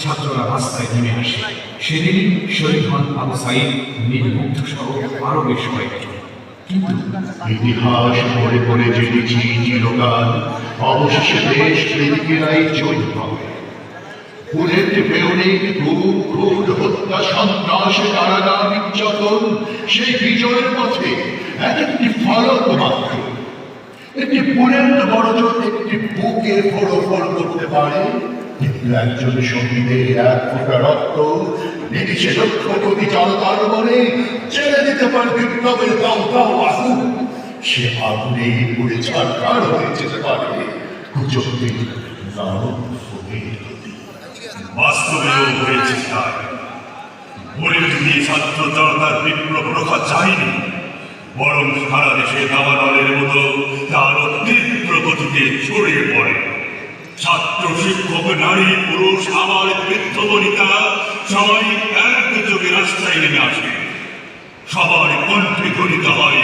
ছাত্ররা রাস্তায় নেমে আসে। সেদিনই শহীদ হন আবু সাঈদ, নীল মুগ্ধ সহ আরো বেশ কয়েকজন। কিন্তু ইতিহাস পড়ে পড়ে জেনেছি চিরকাল অবশেষে দেশ প্রেমিকেরাই জয়ী হবে। ফুলের ঢেউনিক খুন খুন হত্যা সন্ত্রাস কারাগার নির্যাতন সেই বিজয়ের পথে এক একটি ফলক মাত্র। একটি ফুলের বড়জন একটি বুকে ফোড়ো ফোড় করতে পারে, কিন্তু একজন শহীদের এক ফোঁটা রক্ত নিমিষে লক্ষ কোটি জনতার মনে ছেড়ে দিতে পারে বিপ্লবের দাও দাও আগুন। সে আগুনে পুড়ে ছাড়খাড় হয়ে যেতে পারে কুচক্রীর নারক ফুলের প্রতি। বাস্তবেও হয়েছে তাই। বুলেট দিয়ে ছাত্র জনতার বিপ্লব রক্ষা যায়নি, বরং সারা দেশে দাবানলের মতো তার তীব্র গতিতে ছড়িয়ে পড়ে। ছাত্র শিক্ষক নারী পুরুষ আবার বৃদ্ধ বনিতা সবাই একযোগে রাস্তায় নেমে আসে। সবার কণ্ঠে ধ্বনিত হয়